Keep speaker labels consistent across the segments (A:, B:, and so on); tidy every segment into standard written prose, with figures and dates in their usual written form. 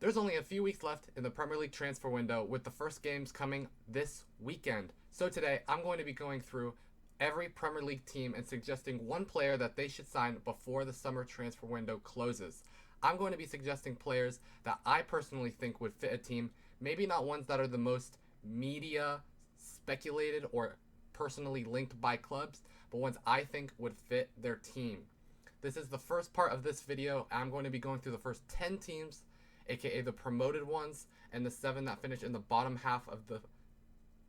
A: There's only a few weeks left in the Premier League transfer window, with the first games coming this weekend. So today, I'm going to be going through every Premier League team and suggesting one player that they should sign before the summer transfer window closes. I'm going to be suggesting players that I personally think would fit a team, maybe not ones that are the most media speculated or personally linked by clubs, but ones I think would fit their team. This is the first part of this video. I'm going to be going through the first 10 teams, aka the promoted ones, and the 7 that finished in the bottom half of the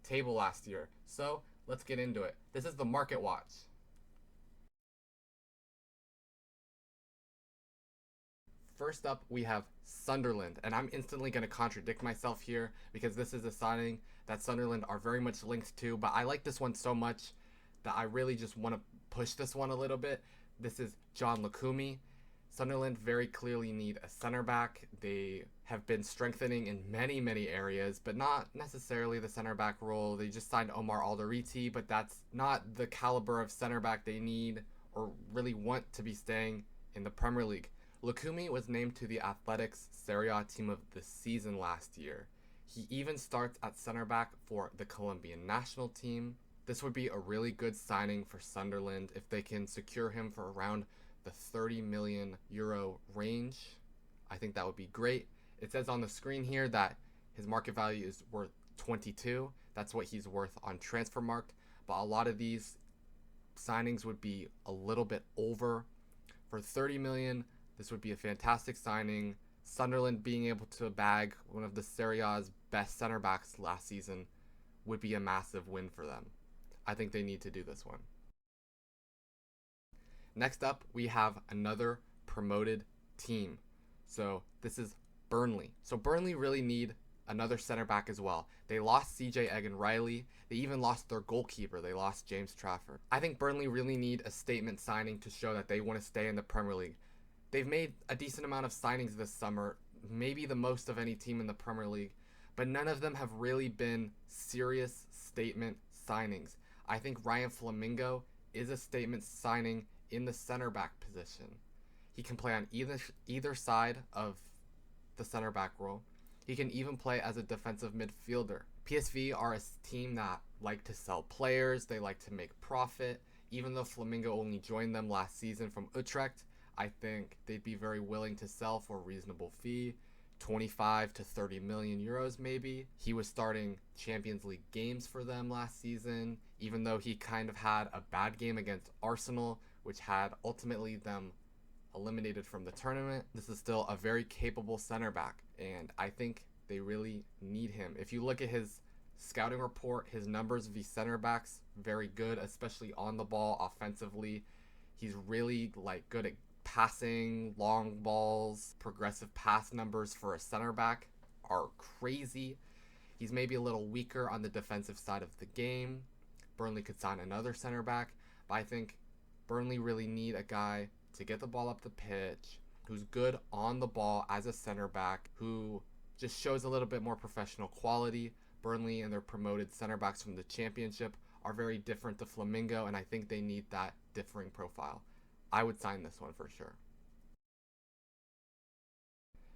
A: table last year. So let's get into it. This is the Market Watch. First up, we have Sunderland, and I'm instantly going to contradict myself here because this is a signing that Sunderland are very much linked to, but I like this one so much that I really just want to push this one a little bit. This is John Lukumi. Sunderland very clearly need a center back. They have been strengthening in many areas, but not necessarily the center back role. They just signed Omar Alderete, but that's not the caliber of center back they need or really want to be staying in the Premier League. Lukumi was named to the Athletics Serie A team of the season last year. He even starts at center back for the Colombian national team. This would be a really good signing for Sunderland if they can secure him for around the 30 million euro range. I think that would be great. It says on the screen here that his market value is worth 22. That's what he's worth on Transfermarkt, but a lot of these signings would be a little bit over. For 30 million, this would be a fantastic signing. Sunderland being able to bag one of the Serie A's best center backs last season would be a massive win for them. I think they need to do this one. Next up, we have another promoted team. So this is Burnley. So Burnley really need another center back as well. They lost CJ Egan-Riley. They even lost their goalkeeper. They lost James Trafford. I think Burnley really need a statement signing to show that they want to stay in the Premier League. They've made a decent amount of signings this summer, maybe the most of any team in the Premier League, but none of them have really been serious statement signings. I think Ryan Flamingo is a statement signing in the center back position. He can play on either side of the center back role. He can even play as a defensive midfielder. PSV are a team that like to sell players. They like to make profit. Even though Flamingo only joined them last season from Utrecht, I think they'd be very willing to sell for a reasonable fee. 25 to 30 million euros maybe. He was starting Champions League games for them last season, even though he kind of had a bad game against Arsenal, which had ultimately them eliminated from the tournament. This is still a very capable center back, and I think they really need him. If you look at his scouting report, his numbers v center backs, very good, especially on the ball offensively. He's really good at passing, long balls. Progressive pass numbers for a center back are crazy. He's maybe a little weaker on the defensive side of the game. Burnley could sign another center back, but I think Burnley really need a guy to get the ball up the pitch, who's good on the ball as a center back, who just shows a little bit more professional quality. Burnley and their promoted center backs from the championship are very different to Flamingo, and I think they need that differing profile. I would sign this one for sure.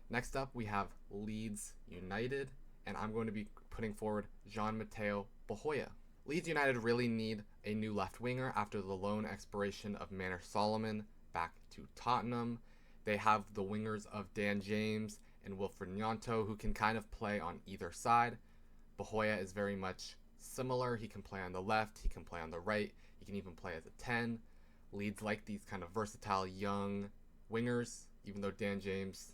A: Next up, we have Leeds United, and I'm going to be putting forward Jean-Mateo Bohoya. Leeds United really need a new left winger after the loan expiration of Manor Solomon back to Tottenham. They have the wingers of Dan James and Wilfred Gnonto, who can kind of play on either side. Bohoya is very much similar. He can play on the left, he can play on the right, he can even play as a 10. Leeds like these kind of versatile young wingers, even though Dan James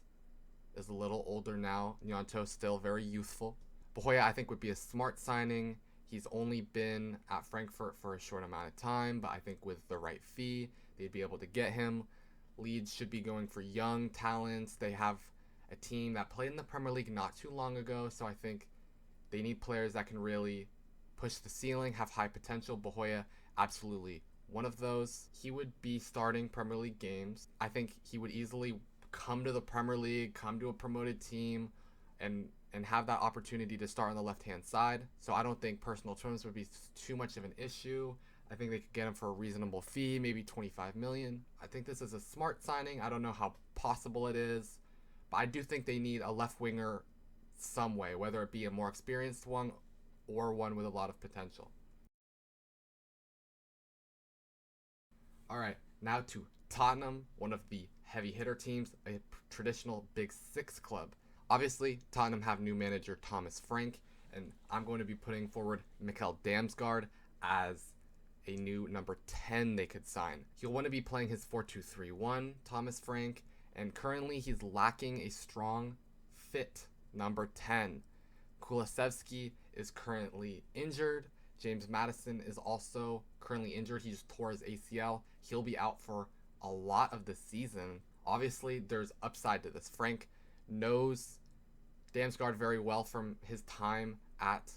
A: is a little older now. Gnonto still very youthful. Bohoya, I think, would be a smart signing. He's only been at Frankfurt for a short amount of time, but I think with the right fee, they'd be able to get him. Leeds should be going for young talents. They have a team that played in the Premier League not too long ago, so I think they need players that can really push the ceiling, have high potential. Bohoya, absolutely one of those. He would be starting Premier League games. I think he would easily come to the Premier League, come to a promoted team, and have that opportunity to start on the left-hand side. So I don't think personal terms would be too much of an issue. I think they could get him for a reasonable fee, maybe 25 million. I think this is a smart signing. I don't know how possible it is, But I do think they need a left winger some way, whether it be a more experienced one or one with a lot of potential. All right, now to Tottenham, one of the heavy hitter teams, a traditional Big Six club. Obviously, Tottenham have new manager Thomas Frank, and I'm going to be putting forward Mikkel Damsgaard as a new number 10 they could sign. He'll want to be playing his 4-2-3-1, Thomas Frank, and currently he's lacking a strong, fit number 10. Kulusevski is currently injured. James Maddison is also currently injured. He just tore his ACL. He'll be out for a lot of the season. Obviously, there's upside to this. Frank knows Damsgaard very well from his time at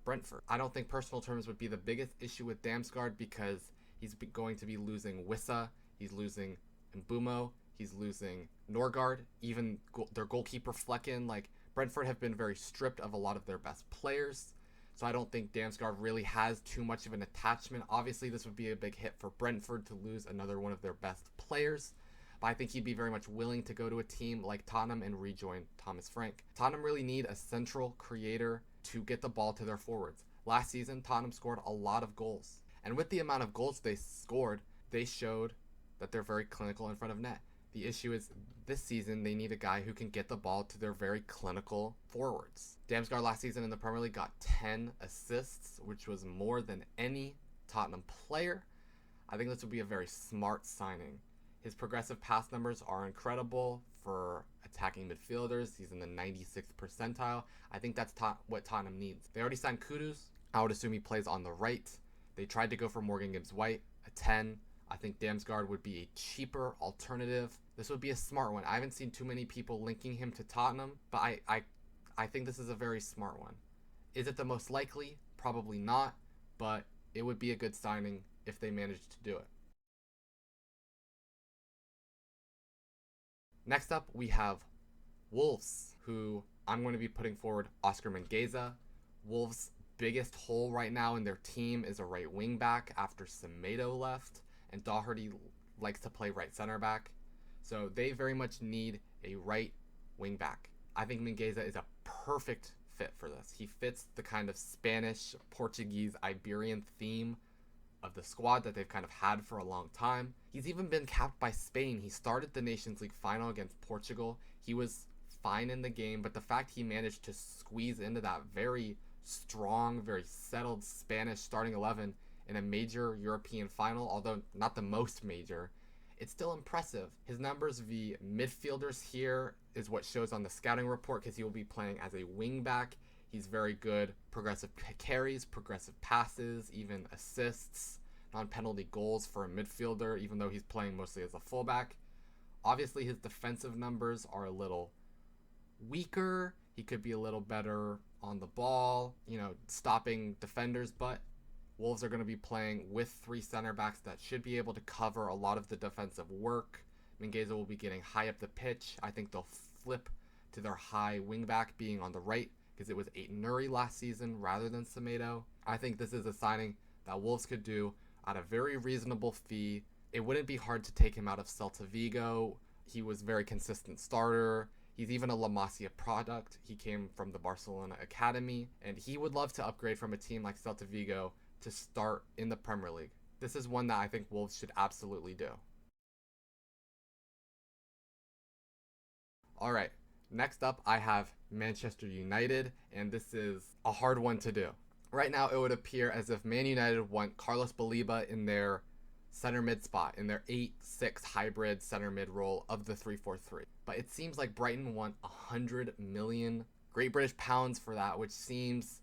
A: Brentford. I don't think personal terms would be the biggest issue with Damsgaard because he's going to be losing Wissa, he's losing Mbumo, he's losing Norgard, even their goalkeeper Flecken. Like, Brentford have been very stripped of a lot of their best players, so I don't think Damsgaard really has too much of an attachment. Obviously, this would be a big hit for Brentford to lose another one of their best players, but I think he'd be very much willing to go to a team like Tottenham and rejoin Thomas Frank. Tottenham really need a central creator to get the ball to their forwards. Last season, Tottenham scored a lot of goals, and with the amount of goals they scored, they showed that they're very clinical in front of net. The issue is this season they need a guy who can get the ball to their very clinical forwards. Damsgaard last season in the Premier League got 10 assists, which was more than any Tottenham player. I think this would be a very smart signing. His progressive pass numbers are incredible for attacking midfielders. He's in the 96th percentile. I think that's what Tottenham needs. They already signed Kudus. I would assume he plays on the right. They tried to go for Morgan Gibbs-White, a 10. I think Damsgaard would be a cheaper alternative. This would be a smart one. I haven't seen too many people linking him to Tottenham, but I think this is a very smart one. Is it the most likely? Probably not, but it would be a good signing if they managed to do it. Next up, we have Wolves, who I'm going to be putting forward Oscar Mingueza. Wolves' biggest hole right now in their team is a right wing back after Semedo left, and Doherty likes to play right center back. So they very much need a right wing back. I think Mingueza is a perfect fit for this. He fits the kind of Spanish, Portuguese, Iberian theme of the squad that they've kind of had for a long time. He's even been capped by Spain. He started the Nations League final against Portugal. He was fine in the game, but the fact he managed to squeeze into that very strong, very settled Spanish starting 11 in a major European final, although not the most major, it's still impressive. His numbers via midfielders here is what shows on the scouting report because he will be playing as a wing back. He's very good. Progressive carries, progressive passes, even assists, non-penalty goals for a midfielder, even though he's playing mostly as a fullback. Obviously, his defensive numbers are a little weaker. He could be a little better on the ball, stopping defenders, but Wolves are going to be playing with three center backs that should be able to cover a lot of the defensive work. Mingueza will be getting high up the pitch. I think they'll flip to their high wing back being on the right because it was Aït-Nouri last season rather than Semedo. I think this is a signing that Wolves could do at a very reasonable fee. It wouldn't be hard to take him out of Celta Vigo. He was a very consistent starter. He's even a La Masia product. He came from the Barcelona Academy, and he would love to upgrade from a team like Celta Vigo to start in the Premier League. This is one that I think Wolves should absolutely do. All right, next up I have Manchester United, and this is a hard one to do. Right now it would appear as if Man United want Carlos Baleba in their center mid spot, in their 8-6 hybrid center mid role of the 3-4-3. But it seems like Brighton want 100 million Great British pounds for that, which seems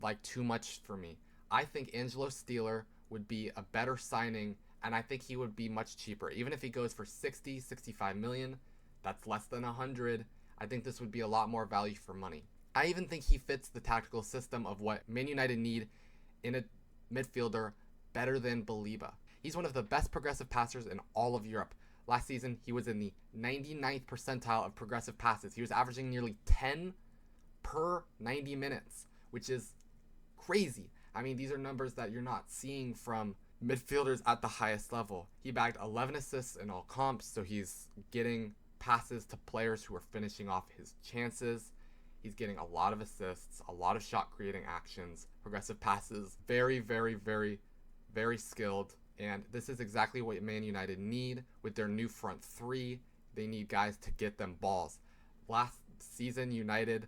A: like too much for me. I think Angelo Steeler would be a better signing, and I think he would be much cheaper. Even if he goes for 60, 65 million, that's less than 100. I think this would be a lot more value for money. I even think he fits the tactical system of what Man United need in a midfielder better than Baleba. He's one of the best progressive passers in all of Europe. Last season, he was in the 99th percentile of progressive passes. He was averaging nearly 10 per 90 minutes, which is crazy. I mean, these are numbers that you're not seeing from midfielders at the highest level. He bagged 11 assists in all comps, so he's getting passes to players who are finishing off his chances. He's getting a lot of assists, a lot of shot creating actions, progressive passes, very, very, very, very skilled. And this is exactly what Man United need with their new front three. They need guys to get them balls. Last season, United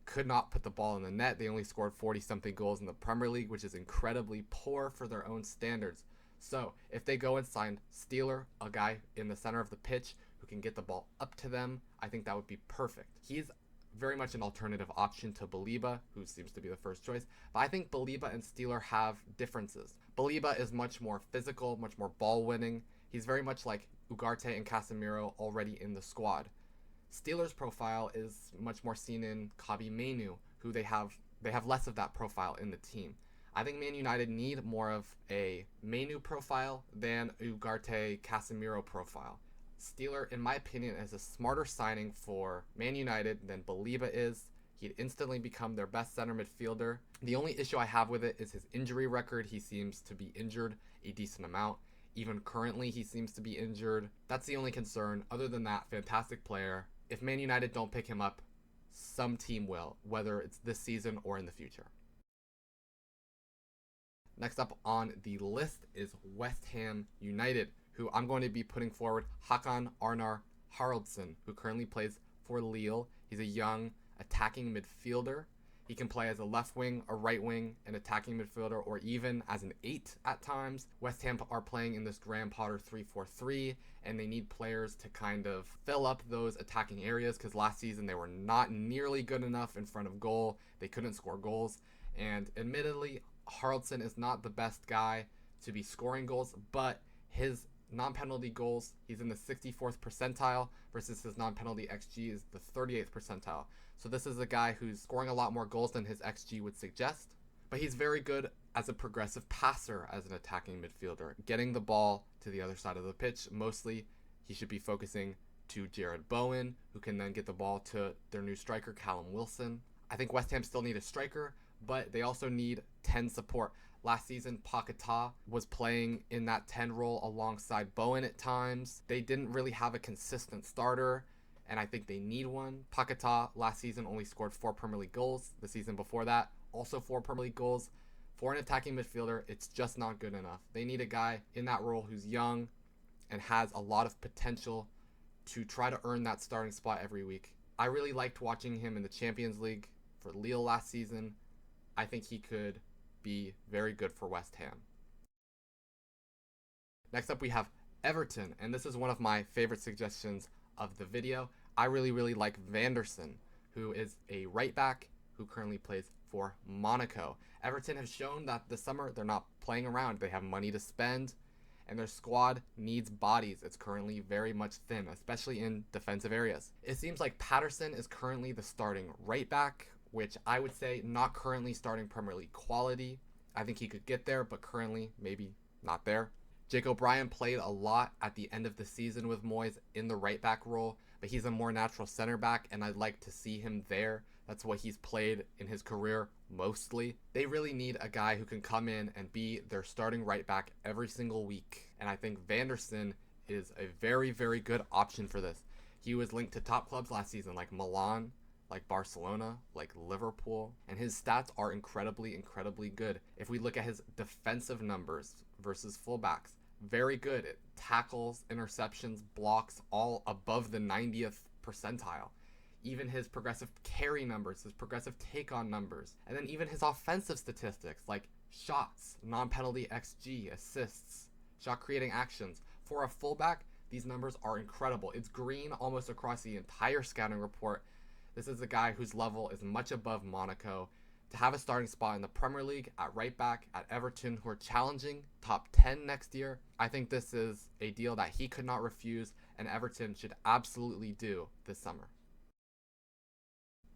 A: could not put the ball in the net. They only scored 40-something goals in the Premier League, which is incredibly poor for their own standards. So if they go and sign Steeler, a guy in the center of the pitch who can get the ball up to them, I think that would be perfect. He's very much an alternative option to Baliba, who seems to be the first choice. But I think Baliba and Steeler have differences. Baliba is much more physical, much more ball winning. He's very much like Ugarte and Casemiro already in the squad. Steelers' profile is much more seen in Kabi Menu, who they have less of that profile in the team. I think Man United need more of a Menu profile than Ugarte Casemiro profile. Steeler, in my opinion, is a smarter signing for Man United than Baliba is. He'd instantly become their best center midfielder. The only issue I have with it is his injury record. He seems to be injured a decent amount. Even currently, he seems to be injured. That's the only concern. Other than that, fantastic player. If Man United don't pick him up, some team will, whether it's this season or in the future. Next up on the list is West Ham United, who I'm going to be putting forward Hakan Arnar Haraldsson, who currently plays for Lille. He's a young attacking midfielder. He can play as a left wing, a right wing, an attacking midfielder, or even as an 8 at times. West Ham are playing in this Graham Potter 3-4-3, and they need players to kind of fill up those attacking areas because last season they were not nearly good enough in front of goal. They couldn't score goals, and admittedly, Haraldsson is not the best guy to be scoring goals, but his non-penalty goals, he's in the 64th percentile versus his non-penalty XG is the 38th percentile. So this is a guy who's scoring a lot more goals than his XG would suggest, but he's very good as a progressive passer as an attacking midfielder, getting the ball to the other side of the pitch. Mostly he should be focusing to Jared Bowen, who can then get the ball to their new striker, Callum Wilson. I think West Ham still need a striker, but they also need 10 support. Last season, Paquetá was playing in that 10 role alongside Bowen at times. They didn't really have a consistent starter, and I think they need one. Paquetá last season only scored 4 Premier League goals. The season before that, also 4 Premier League goals. For an attacking midfielder, it's just not good enough. They need a guy in that role who's young and has a lot of potential to try to earn that starting spot every week. I really liked watching him in the Champions League for Lille last season. I think he could be very good for West Ham. Next up we have Everton, and this is one of my favorite suggestions of the video. I really like Vanderson, who is a right back who currently plays for Monaco. Everton have shown that this summer they're not playing around. They have money to spend, and their squad needs bodies. It's currently very much thin, especially in defensive areas. It seems like Patterson is currently the starting right back, which I would say not currently starting Premier League quality. I think he could get there, but currently maybe not there. Jake O'Brien played a lot at the end of the season with Moyes in the right back role, but he's a more natural center back, and I'd like to see him there. That's what he's played in his career mostly. They really need a guy who can come in and be their starting right back every single week, and I think Vanderson is a very good option for this. He was linked to top clubs last season like Milan, like Barcelona, like Liverpool, and his stats are incredibly good. If we look at his defensive numbers versus fullbacks, very good. It tackles, interceptions, blocks, all above the 90th percentile. Even his progressive carry numbers, his progressive take-on numbers, and then even his offensive statistics like shots, non-penalty XG, assists, shot creating actions. For a fullback, these numbers are incredible. It's green almost across the entire scouting report. This is a guy whose level is much above Monaco. To have a starting spot in the Premier League at right back at Everton, who are challenging top 10 next year, I think this is a deal that he could not refuse, and Everton should absolutely do this summer.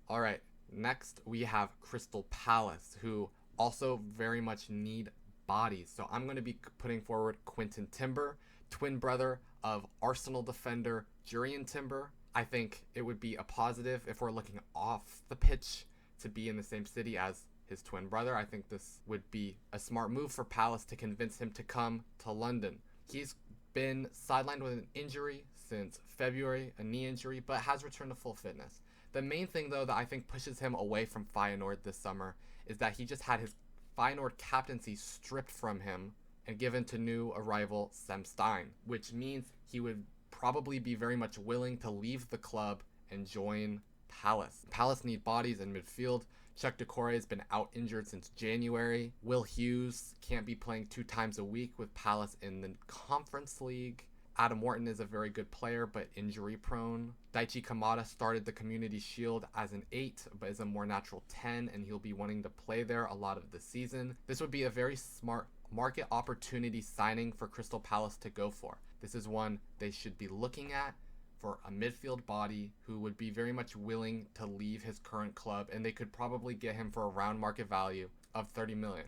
A: All right, next we have Crystal Palace, who also very much need bodies. So I'm going to be putting forward Quinton Timber, twin brother of Arsenal defender Jurrien Timber. I think it would be a positive if we're looking off the pitch to be in the same city as his twin brother. I think this would be a smart move for Palace to convince him to come to London. He's been sidelined with an injury since February, a knee injury, but has returned to full fitness. The main thing, though, that I think pushes him away from Feyenoord this summer is that he just had his Feyenoord captaincy stripped from him and given to new arrival Sem Stein, which means he would probably be very much willing to leave the club and join Palace. Palace need bodies in midfield. Chuck Decore has been out injured since January. Will Hughes can't be playing 2 times a week with Palace in the Conference League. Adam Wharton is a very good player, but injury prone. Daichi Kamada started the Community Shield as an 8, but is a more natural 10, and he'll be wanting to play there a lot of the season. This would be a very smart market opportunity signing for Crystal Palace to go for. This is one they should be looking at for a midfield body who would be very much willing to leave his current club, and they could probably get him for around market value of 30 million.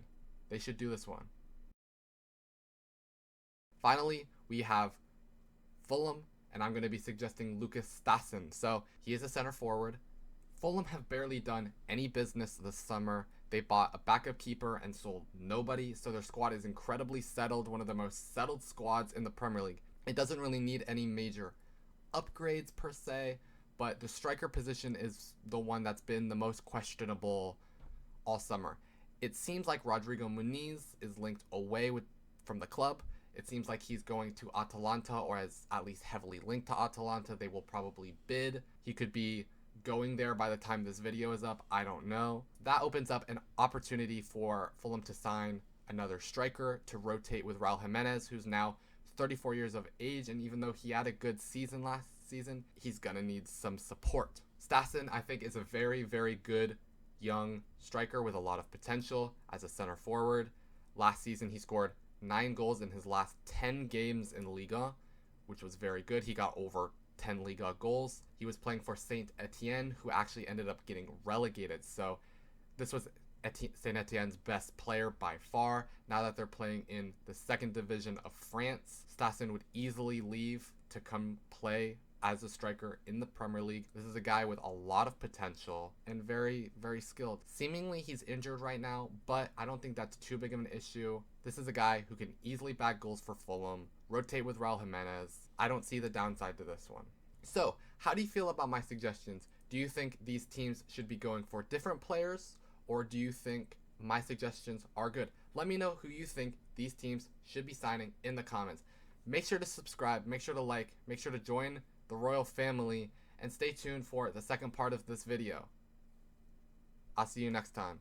A: They should do this one. Finally, we have Fulham, and I'm going to be suggesting Lucas Stassen. So he is a center forward. Fulham have barely done any business this summer. They bought a backup keeper and sold nobody, so their squad is incredibly settled, one of the most settled squads in the Premier League. It doesn't really need any major upgrades per se, but the striker position is the one that's been the most questionable all summer. It seems like Rodrigo Muniz is linked away from the club. It seems like he's going to Atalanta, or is at least heavily linked to Atalanta. They will probably bid. He could be going there by the time this video is up. I don't know. That opens up an opportunity for Fulham to sign another striker to rotate with Raul Jimenez, who's now 34 years of age, and even though he had a good season last season, he's gonna need some support. Stassen, I think, is a very, very good young striker with a lot of potential as a center forward. Last season, he scored 9 goals in his last 10 games in Liga, which was very good. He got over 10 Liga goals. He was playing for Saint Etienne, who actually ended up getting relegated. So this was Saint Etienne's best player by far. Now that they're playing in the 2nd division of France, Stassen would easily leave to come play as a striker in the Premier League. This is a guy with a lot of potential and very, very skilled. Seemingly he's injured right now, but I don't think that's too big of an issue. This is a guy who can easily bag goals for Fulham, rotate with Raul Jimenez. I don't see the downside to this one. So, how do you feel about my suggestions? Do you think these teams should be going for different players, or do you think my suggestions are good? Let me know who you think these teams should be signing in the comments. Make sure to subscribe, make sure to like, make sure to join the royal family, and stay tuned for the second part of this video. I'll see you next time.